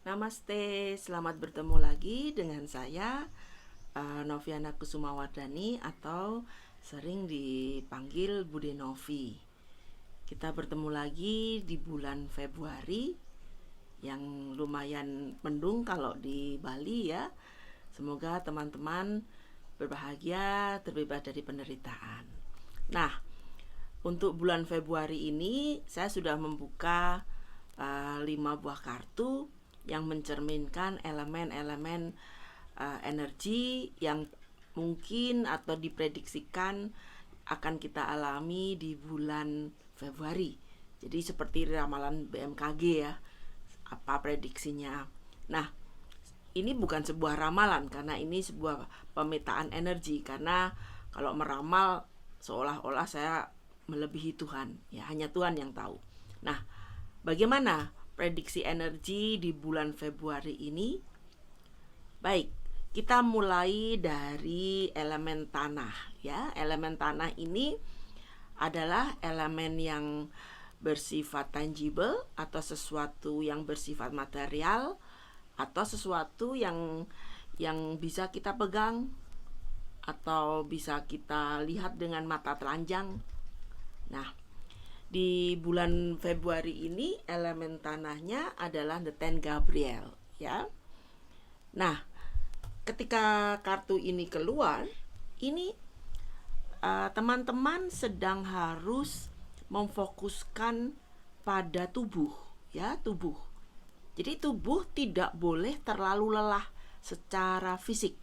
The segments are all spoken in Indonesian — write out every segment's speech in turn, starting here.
Namaste, selamat bertemu lagi dengan saya Noviana Kusumawardhani atau sering dipanggil Bude Novi. Kita bertemu lagi di bulan Februari yang lumayan mendung kalau di Bali ya. Semoga teman-teman berbahagia, terbebas dari penderitaan. Nah, untuk bulan Februari ini saya sudah membuka 5 buah kartu yang mencerminkan elemen-elemen energi yang mungkin atau diprediksikan akan kita alami di bulan Februari. Jadi seperti ramalan BMKG ya, apa prediksinya. Nah, ini bukan sebuah ramalan karena ini sebuah pemetaan energi, karena kalau meramal seolah-olah saya melebihi Tuhan. Ya, hanya Tuhan yang tahu. Nah, bagaimana prediksi energi di bulan Februari ini? Baik, kita mulai dari elemen tanah ya. Elemen tanah ini adalah elemen yang bersifat tangible atau sesuatu yang bersifat material atau sesuatu yang bisa kita pegang atau bisa kita lihat dengan mata telanjang. Nah, di bulan Februari ini elemen tanahnya adalah The Ten Gabriel ya. Nah, ketika kartu ini keluar, ini teman-teman sedang harus memfokuskan pada tubuh ya, tubuh. Jadi tubuh tidak boleh terlalu lelah secara fisik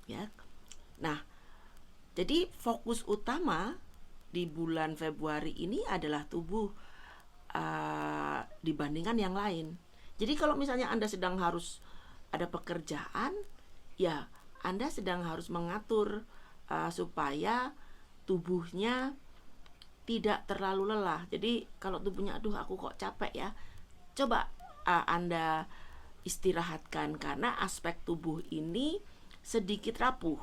ya. Nah, jadi fokus utama di bulan Februari ini adalah tubuh dibandingkan yang lain. Jadi kalau misalnya Anda sedang harus ada pekerjaan, ya Anda sedang harus mengatur supaya tubuhnya tidak terlalu lelah. Jadi kalau tubuhnya aduh aku kok capek ya, coba Anda istirahatkan karena aspek tubuh ini sedikit rapuh.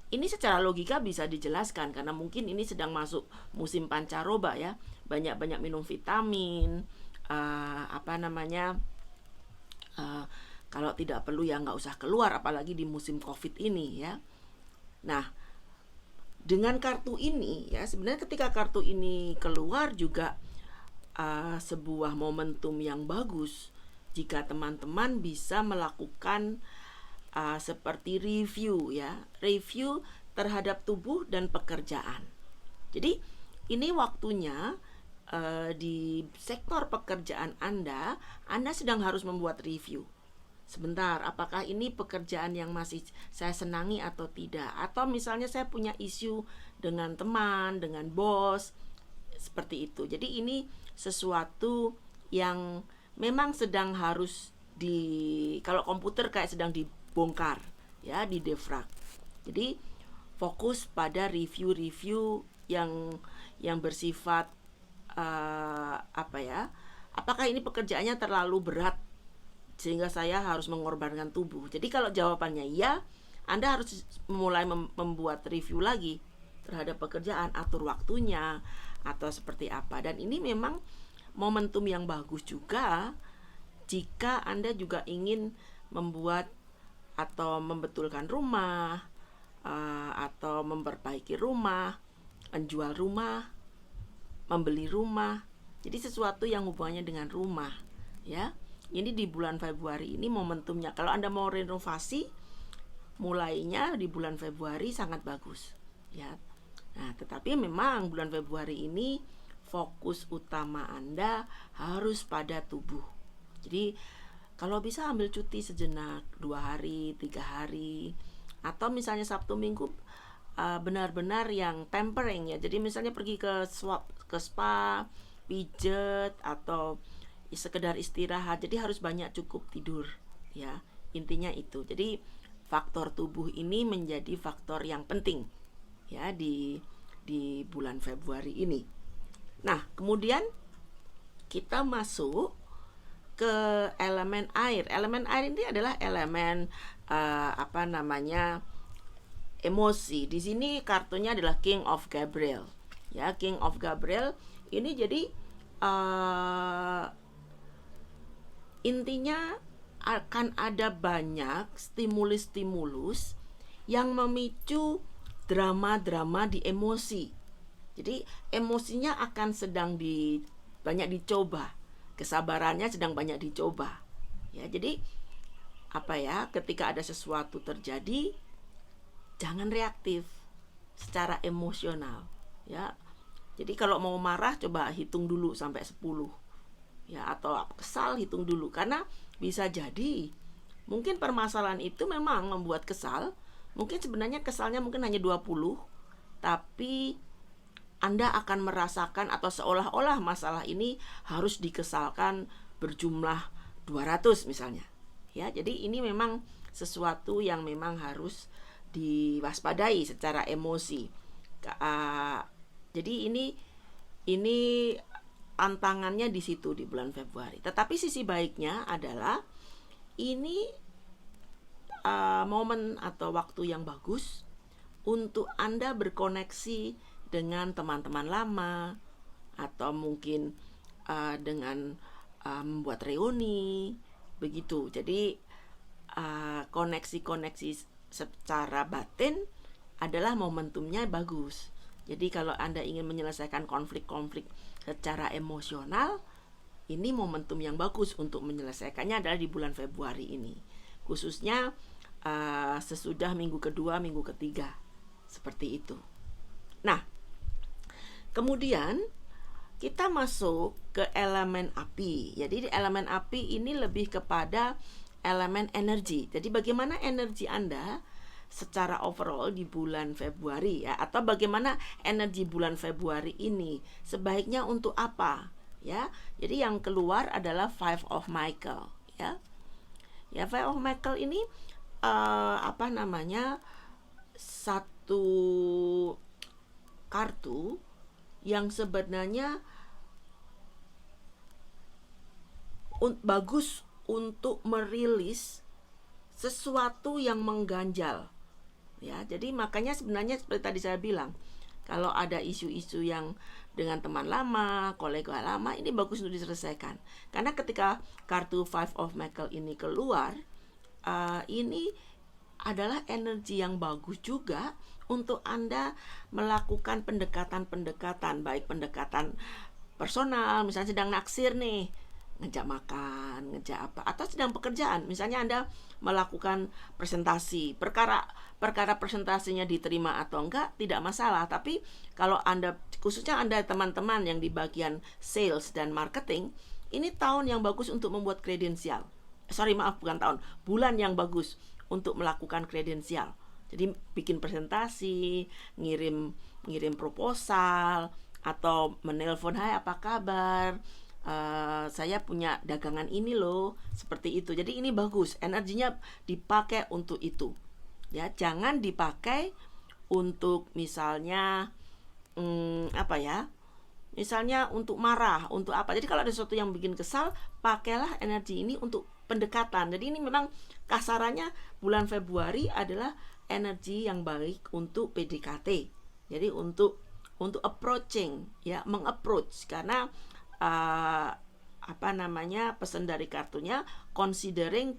Ini secara logika bisa dijelaskan karena mungkin ini sedang masuk musim pancaroba ya, banyak-banyak minum vitamin, kalau tidak perlu ya nggak usah keluar, apalagi di musim COVID ini ya. Nah, dengan kartu ini ya, sebenarnya ketika kartu ini keluar juga sebuah momentum yang bagus jika teman-teman bisa melakukan seperti review ya, review terhadap tubuh dan pekerjaan. Jadi ini waktunya di sektor pekerjaan Anda sedang harus membuat review. Sebentar, apakah ini pekerjaan yang masih saya senangi atau tidak? Atau misalnya saya punya isu dengan teman, dengan bos, seperti itu. Jadi ini sesuatu yang memang sedang harus kalau komputer kayak sedang dibongkar ya, di defrag. Jadi fokus pada review-review yang bersifat apakah ini pekerjaannya terlalu berat sehingga saya harus mengorbankan tubuh. Jadi kalau jawabannya ya, Anda harus mulai membuat review lagi terhadap pekerjaan, atur waktunya atau seperti apa. Dan ini memang momentum yang bagus juga jika Anda juga ingin membuat atau membetulkan rumah, atau memperbaiki rumah, menjual rumah, membeli rumah. Jadi sesuatu yang hubungannya dengan rumah ya. Ini di bulan Februari ini momentumnya. Kalau Anda mau renovasi, mulainya di bulan Februari sangat bagus ya. Nah, tetapi memang bulan Februari ini fokus utama Anda harus pada tubuh. Jadi kalau bisa ambil cuti sejenak, 2 hari, 3 hari, atau misalnya Sabtu Minggu benar-benar yang pampering ya. Jadi misalnya pergi ke spa, pijet, atau sekedar istirahat. Jadi harus banyak cukup tidur ya. Intinya itu. Jadi faktor tubuh ini menjadi faktor yang penting ya di bulan Februari ini. Nah, kemudian kita masuk ke elemen air. Elemen air ini adalah elemen emosi. Di sini kartunya adalah King of Gabriel. Ya, King of Gabriel ini jadi intinya akan ada banyak stimulus-stimulus yang memicu drama-drama di emosi. Jadi emosinya akan banyak dicoba, kesabarannya sedang banyak dicoba. Ya, jadi ketika ada sesuatu terjadi, jangan reaktif secara emosional, ya. Jadi kalau mau marah, coba hitung dulu sampai 10, ya, atau kesal hitung dulu, karena bisa jadi mungkin permasalahan itu memang membuat kesal. Mungkin sebenarnya kesalnya mungkin hanya 20, tapi Anda akan merasakan atau seolah-olah masalah ini harus dikesalkan berjumlah 200 misalnya. Ya, jadi ini memang sesuatu yang memang harus diwaspadai secara emosi. Jadi ini tantangannya di situ di bulan Februari. Tetapi sisi baiknya adalah ini momen atau waktu yang bagus untuk Anda berkoneksi dengan teman-teman lama, atau mungkin dengan membuat reuni begitu. Jadi koneksi-koneksi secara batin adalah momentumnya bagus. Jadi kalau Anda ingin menyelesaikan konflik-konflik secara emosional, ini momentum yang bagus untuk menyelesaikannya adalah di bulan Februari ini, khususnya sesudah minggu kedua, minggu ketiga, seperti itu. Nah, kemudian kita masuk ke elemen api. Jadi di elemen api ini lebih kepada elemen energi. Jadi bagaimana energi Anda secara overall di bulan Februari, ya, atau bagaimana energi bulan Februari ini sebaiknya untuk apa, ya. Jadi yang keluar adalah Five of Michael, ya. Ya, Five of Michael ini satu kartu yang sebenarnya bagus untuk merilis sesuatu yang mengganjal, ya. Jadi makanya sebenarnya seperti tadi saya bilang, kalau ada isu-isu yang dengan teman lama, kolega lama, ini bagus untuk diselesaikan. Karena ketika kartu Five of Michael ini keluar, ini adalah energi yang bagus juga untuk Anda melakukan pendekatan-pendekatan, baik pendekatan personal, misalnya sedang naksir nih, ngejak makan, ngejak apa, atau sedang pekerjaan, misalnya Anda melakukan presentasi, perkara presentasinya diterima atau enggak tidak masalah. Tapi kalau Anda, khususnya Anda teman-teman yang di bagian sales dan marketing, ini tahun yang bagus untuk membuat kredensial. Bulan yang bagus untuk melakukan kredensial. Jadi bikin presentasi, ngirim proposal, atau menelpon, hai apa kabar, saya punya dagangan ini loh, seperti itu. Jadi ini bagus, energinya dipakai untuk itu, ya. Jangan dipakai untuk misalnya misalnya untuk marah, untuk apa. Jadi kalau ada sesuatu yang bikin kesal, pakailah energi ini untuk pendekatan. Jadi ini memang kasarannya bulan Februari adalah energi yang baik untuk PDKT. Jadi untuk approaching, ya, mengapproach, karena pesan dari kartunya considering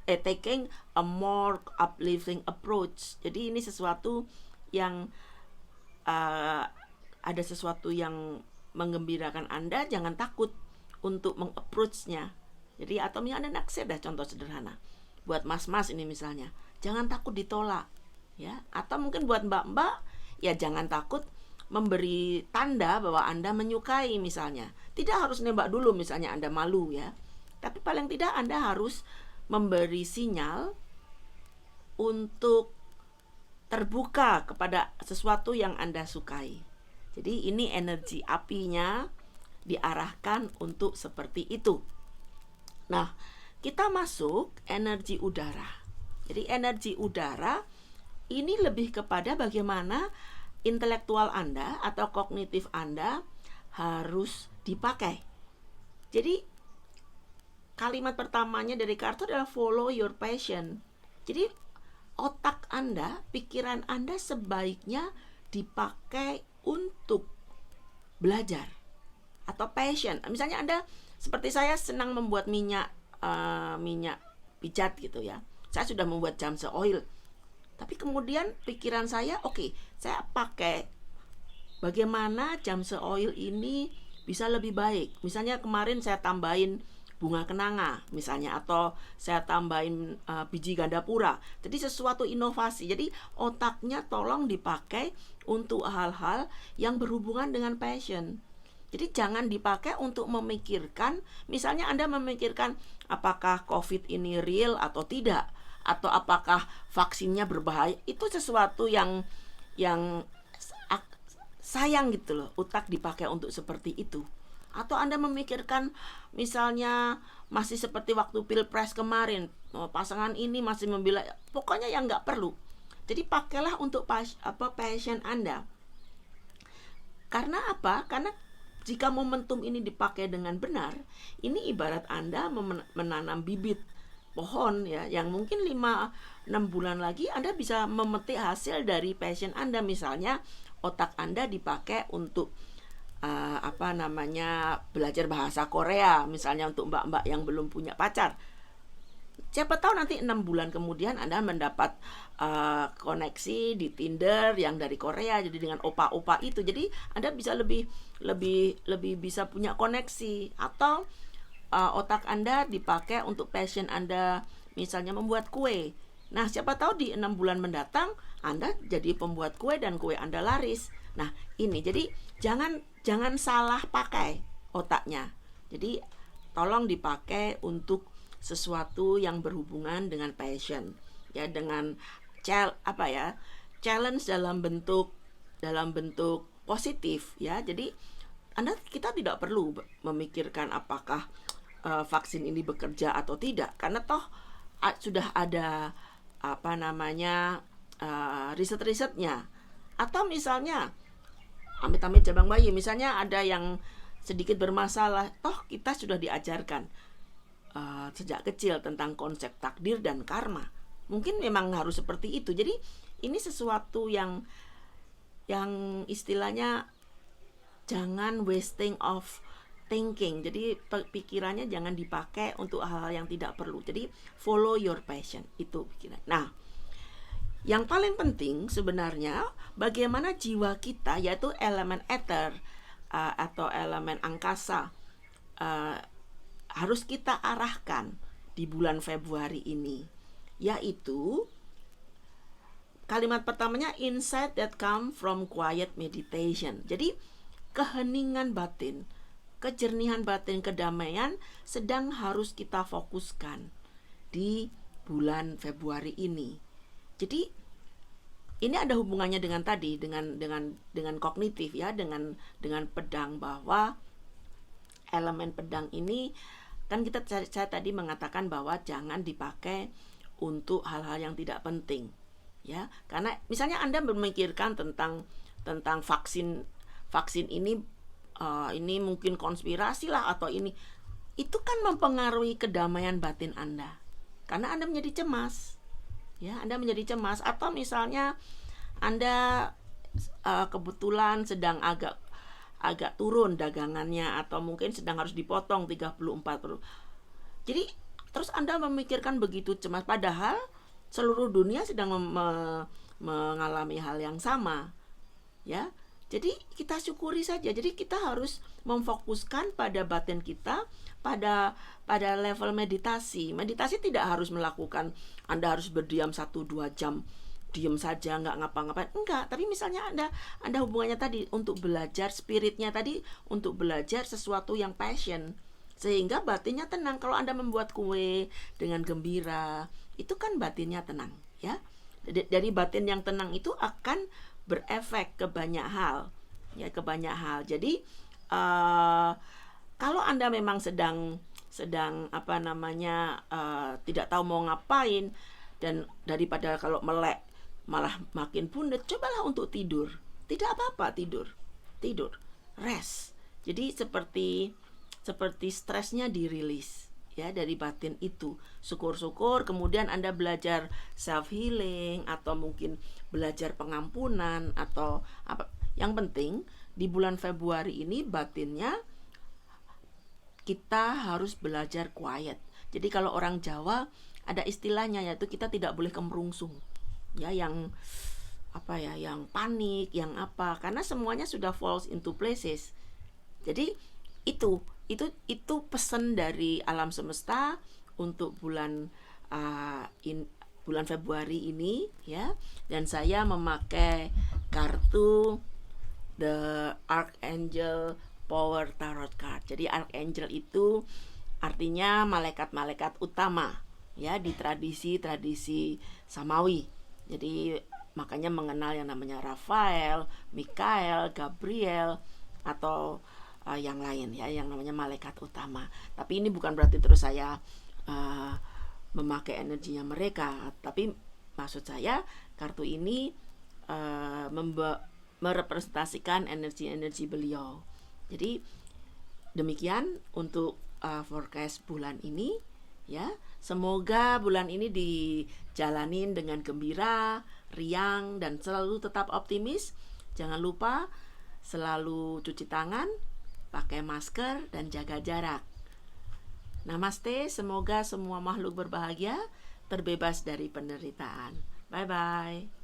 taking a more uplifting approach. Jadi ini sesuatu yang ada sesuatu yang menggembirakan Anda, jangan takut untuk mengapproachnya. Jadi atau misalnya Anda naksir, dah contoh sederhana buat mas-mas ini misalnya, jangan takut ditolak, ya. Atau mungkin buat mbak-mbak, ya jangan takut memberi tanda bahwa Anda menyukai misalnya. Tidak harus nembak dulu misalnya Anda malu, ya. Tapi paling tidak Anda harus memberi sinyal untuk terbuka kepada sesuatu yang Anda sukai. Jadi ini energi apinya diarahkan untuk seperti itu. Nah, kita masuk energi udara. Jadi energi udara ini lebih kepada bagaimana intelektual Anda atau kognitif Anda harus dipakai. Jadi kalimat pertamanya dari kartu adalah follow your passion. Jadi otak Anda, pikiran Anda sebaiknya dipakai untuk belajar atau passion. Misalnya Anda, seperti saya, senang membuat minyak minyak pijat gitu ya. Saya sudah membuat Jamse Oil. Tapi kemudian pikiran saya, oke, saya pakai bagaimana Jamse Oil ini bisa lebih baik. Misalnya kemarin saya tambahin bunga kenanga misalnya, atau saya tambahin biji gandapura. Jadi sesuatu inovasi. Jadi otaknya tolong dipakai untuk hal-hal yang berhubungan dengan passion. Jadi jangan dipakai untuk memikirkan, misalnya Anda memikirkan apakah COVID ini real atau tidak, atau apakah vaksinnya berbahaya. Itu sesuatu yang sayang gitu loh, otak dipakai untuk seperti itu. Atau Anda memikirkan misalnya masih seperti waktu pilpres kemarin, pasangan ini masih membela, pokoknya yang nggak perlu. Jadi pakailah untuk passion Anda. Karena apa? Karena jika momentum ini dipakai dengan benar, ini ibarat Anda menanam bibit pohon ya, yang mungkin 5-6 bulan lagi Anda bisa memetik hasil dari passion Anda. Misalnya otak Anda dipakai untuk belajar bahasa Korea, misalnya untuk mbak-mbak yang belum punya pacar. Siapa tahu nanti 6 bulan kemudian Anda mendapat koneksi di Tinder yang dari Korea, jadi dengan opa-opa itu, jadi Anda bisa lebih bisa punya koneksi. Atau otak Anda dipakai untuk passion Anda, misalnya membuat kue. Nah, siapa tahu di 6 bulan mendatang Anda jadi pembuat kue dan kue Anda laris. Nah, ini jadi jangan salah pakai otaknya. Jadi tolong dipakai untuk sesuatu yang berhubungan dengan passion, ya, dengan challenge dalam bentuk positif, ya. Jadi kita tidak perlu memikirkan apakah vaksin ini bekerja atau tidak, karena toh sudah ada riset-risetnya. Atau misalnya amit-amit cabang bayi, misalnya ada yang sedikit bermasalah, toh kita sudah diajarkan sejak kecil tentang konsep takdir dan karma. Mungkin memang harus seperti itu. Jadi ini sesuatu yang istilahnya jangan wasting of thinking. Jadi pikirannya jangan dipakai untuk hal-hal yang tidak perlu. Jadi follow your passion, itu pikiran. Nah, yang paling penting sebenarnya bagaimana jiwa kita, yaitu elemen ether atau elemen angkasa, harus kita arahkan di bulan Februari ini, yaitu kalimat pertamanya insight that come from quiet meditation. Jadi keheningan batin, kejernihan batin, kedamaian sedang harus kita fokuskan di bulan Februari ini. Jadi ini ada hubungannya dengan tadi, dengan kognitif, ya, dengan pedang, bahwa elemen pedang ini kan saya tadi mengatakan bahwa jangan dipakai untuk hal-hal yang tidak penting, ya. Karena misalnya Anda memikirkan tentang vaksin ini mungkin konspirasi lah, atau itu kan mempengaruhi kedamaian batin Anda, karena Anda menjadi cemas. Ya, Anda menjadi cemas. Atau misalnya Anda kebetulan sedang agak turun dagangannya, atau mungkin sedang harus dipotong 34%. Jadi terus Anda memikirkan begitu cemas, padahal seluruh dunia sedang mengalami hal yang sama, ya. Jadi kita syukuri saja. Jadi kita harus memfokuskan pada batin kita, pada level meditasi. Meditasi tidak harus melakukan, Anda harus berdiam 1-2 jam diem saja, nggak ngapa-ngapain, enggak. Tapi misalnya Anda hubungannya tadi untuk belajar, spiritnya tadi untuk belajar sesuatu yang passion, sehingga batinnya tenang. Kalau Anda membuat kue dengan gembira, itu kan batinnya tenang, ya. Dari batin yang tenang itu akan berefek ke banyak hal, ya, ke banyak hal. Jadi kalau Anda memang sedang tidak tahu mau ngapain, dan daripada kalau melek malah makin pundet, cobalah untuk tidur. Tidak apa-apa, tidur, rest. Jadi seperti stresnya dirilis, ya, dari batin itu. Syukur-syukur kemudian Anda belajar self healing, atau mungkin belajar pengampunan, atau apa. Yang penting di bulan Februari ini batinnya kita harus belajar quiet. Jadi kalau orang Jawa ada istilahnya, yaitu kita tidak boleh kemerungsung. Ya, yang apa ya, yang panik, yang apa, karena semuanya sudah falls into places. Jadi itu pesan dari alam semesta untuk bulan Februari ini ya. Dan saya memakai kartu The Archangel Power Tarot Card. Jadi Archangel itu artinya malaikat-malaikat utama ya di tradisi samawi. Jadi makanya mengenal yang namanya Rafael, Mikael, Gabriel, atau yang lain ya, yang namanya malaikat utama. Tapi ini bukan berarti terus saya memakai energinya mereka, tapi maksud saya kartu ini merepresentasikan energi-energi beliau. Jadi demikian untuk forecast bulan ini ya. Semoga bulan ini dijalanin dengan gembira, riang, dan selalu tetap optimis. Jangan lupa selalu cuci tangan, pakai masker, dan jaga jarak. Namaste, semoga semua makhluk berbahagia, terbebas dari penderitaan. Bye-bye.